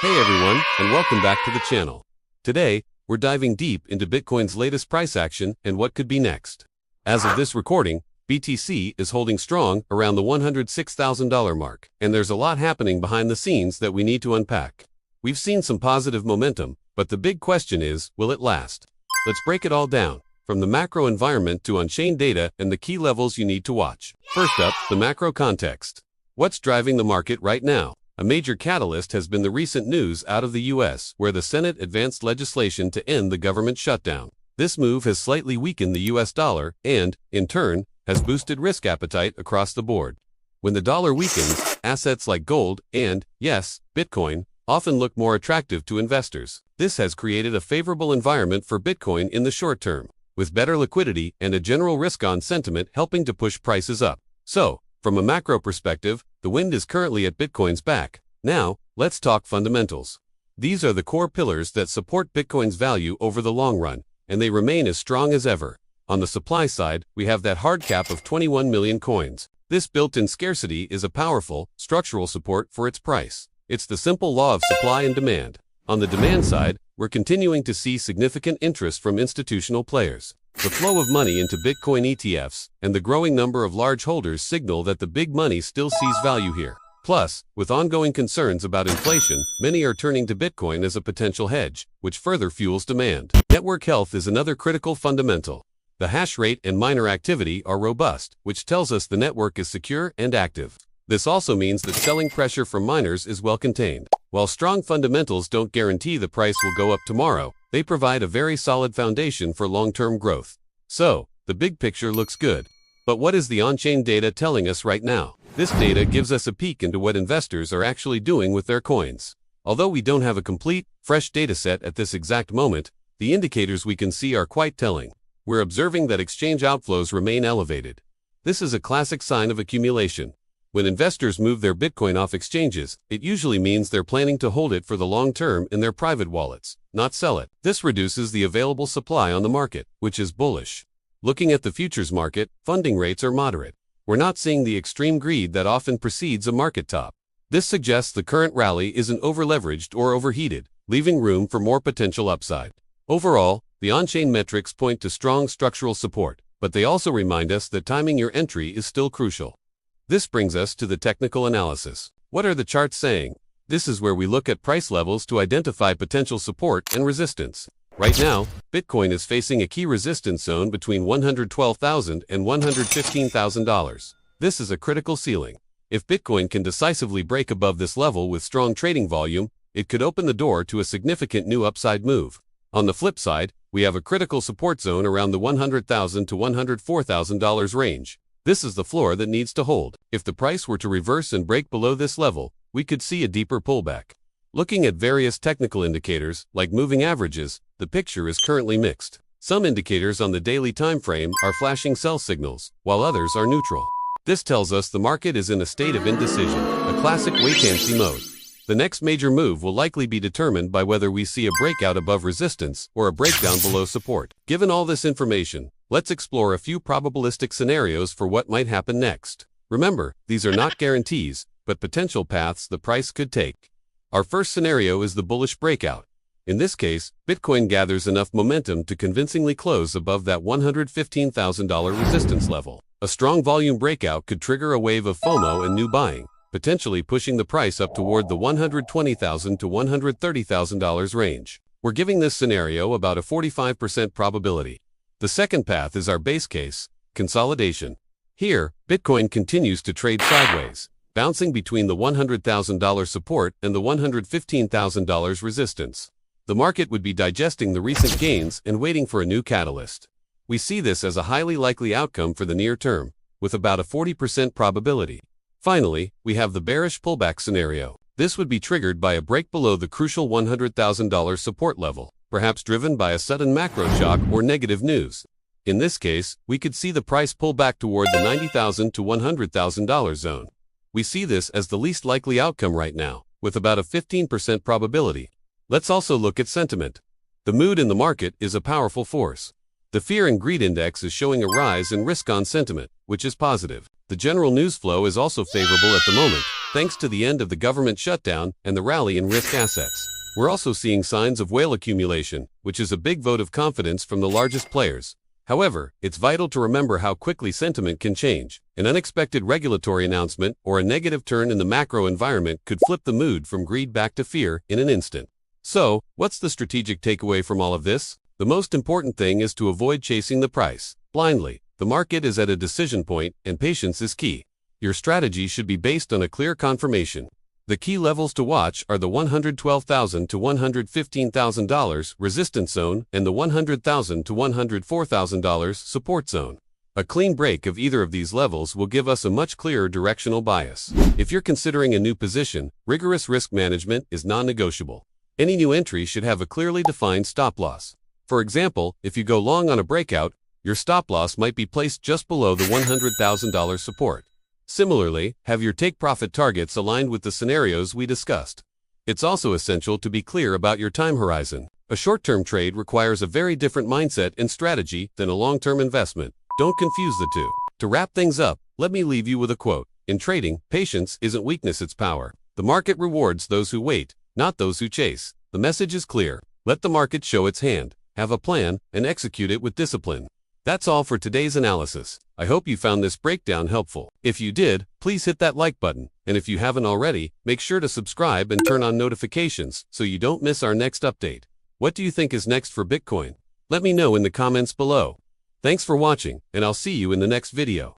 Hey everyone, and welcome back to the channel. Today, we're diving deep into Bitcoin's latest price action and what could be next. As of this recording, BTC is holding strong around the $106,000 mark, and there's a lot happening behind the scenes that we need to unpack. We've seen some positive momentum, but the big question is, will it last? Let's break it all down, from the macro environment to on-chain data and the key levels you need to watch. First up, the macro context. What's driving the market right now? A major catalyst has been the recent news out of the US, where the Senate advanced legislation to end the government shutdown. This move has slightly weakened the US dollar and, in turn, has boosted risk appetite across the board. When the dollar weakens, assets like gold and, yes, Bitcoin, often look more attractive to investors. This has created a favorable environment for Bitcoin in the short term, with better liquidity and a general risk-on sentiment helping to push prices up. So, from a macro perspective, the wind is currently at Bitcoin's back. Now, let's talk fundamentals. These are the core pillars that support Bitcoin's value over the long run, and they remain as strong as ever. On the supply side, we have that hard cap of 21 million coins. This built-in scarcity is a powerful, structural support for its price. It's the simple law of supply and demand. On the demand side, we're continuing to see significant interest from institutional players. The flow of money into Bitcoin ETFs and the growing number of large holders signal that the big money still sees value here. Plus, with ongoing concerns about inflation, many are turning to Bitcoin as a potential hedge, which further fuels demand. Network health is another critical fundamental. The hash rate and miner activity are robust, which tells us the network is secure and active. This also means that selling pressure from miners is well contained. While strong fundamentals don't guarantee the price will go up tomorrow, they provide a very solid foundation for long-term growth. So, the big picture looks good. But what is the on-chain data telling us right now? This data gives us a peek into what investors are actually doing with their coins. Although we don't have a complete, fresh dataset at this exact moment, the indicators we can see are quite telling. We're observing that exchange outflows remain elevated. This is a classic sign of accumulation. When investors move their Bitcoin off exchanges, it usually means they're planning to hold it for the long term in their private wallets, not sell it. This reduces the available supply on the market, which is bullish. Looking at the futures market, funding rates are moderate. We're not seeing the extreme greed that often precedes a market top. This suggests the current rally isn't over-leveraged or overheated, leaving room for more potential upside. Overall, the on-chain metrics point to strong structural support, but they also remind us that timing your entry is still crucial. This brings us to the technical analysis. What are the charts saying? This is where we look at price levels to identify potential support and resistance. Right now, Bitcoin is facing a key resistance zone between $112,000 and $115,000. This is a critical ceiling. If Bitcoin can decisively break above this level with strong trading volume, it could open the door to a significant new upside move. On the flip side, we have a critical support zone around the $100,000 to $104,000 range. This is the floor that needs to hold. If the price were to reverse and break below this level, we could see a deeper pullback. Looking at various technical indicators, like moving averages, the picture is currently mixed. Some indicators on the daily time frame are flashing sell signals, while others are neutral. This tells us the market is in a state of indecision, a classic wait-and-see mode. The next major move will likely be determined by whether we see a breakout above resistance or a breakdown below support. Given all this information, let's explore a few probabilistic scenarios for what might happen next. Remember, these are not guarantees, but potential paths the price could take. Our first scenario is the bullish breakout. In this case, Bitcoin gathers enough momentum to convincingly close above that $115,000 resistance level. A strong volume breakout could trigger a wave of FOMO and new buying, potentially pushing the price up toward the $120,000 to $130,000 range. We're giving this scenario about a 45% probability. The second path is our base case, consolidation. Here, Bitcoin continues to trade sideways, bouncing between the $100,000 support and the $115,000 resistance. The market would be digesting the recent gains and waiting for a new catalyst. We see this as a highly likely outcome for the near term, with about a 40% probability. Finally, we have the bearish pullback scenario. This would be triggered by a break below the crucial $100,000 support level, perhaps driven by a sudden macro shock or negative news. In this case, we could see the price pull back toward the $90,000 to $100,000 zone. We see this as the least likely outcome right now, with about a 15% probability. Let's also look at sentiment. The mood in the market is a powerful force. The fear and greed index is showing a rise in risk-on sentiment, which is positive. The general news flow is also favorable at the moment, thanks to the end of the government shutdown and the rally in risk assets. We're also seeing signs of whale accumulation, which is a big vote of confidence from the largest players. However, it's vital to remember how quickly sentiment can change. An unexpected regulatory announcement or a negative turn in the macro environment could flip the mood from greed back to fear in an instant. So, what's the strategic takeaway from all of this? The most important thing is to avoid chasing the price blindly. The market is at a decision point, and patience is key. Your strategy should be based on a clear confirmation. The key levels to watch are the $112,000 to $115,000 resistance zone and the $100,000 to $104,000 support zone. A clean break of either of these levels will give us a much clearer directional bias. If you're considering a new position, rigorous risk management is non-negotiable. Any new entry should have a clearly defined stop loss. For example, if you go long on a breakout, your stop loss might be placed just below the $100,000 support. Similarly, have your take-profit targets aligned with the scenarios we discussed. It's also essential to be clear about your time horizon. A short-term trade requires a very different mindset and strategy than a long-term investment. Don't confuse the two. To wrap things up, let me leave you with a quote. In trading, patience isn't weakness, it's power. The market rewards those who wait, not those who chase. The message is clear. Let the market show its hand. Have a plan and execute it with discipline. That's all for today's analysis. I hope you found this breakdown helpful. If you did, please hit that like button. And if you haven't already, make sure to subscribe and turn on notifications so you don't miss our next update. What do you think is next for Bitcoin? Let me know in the comments below. Thanks for watching, and I'll see you in the next video.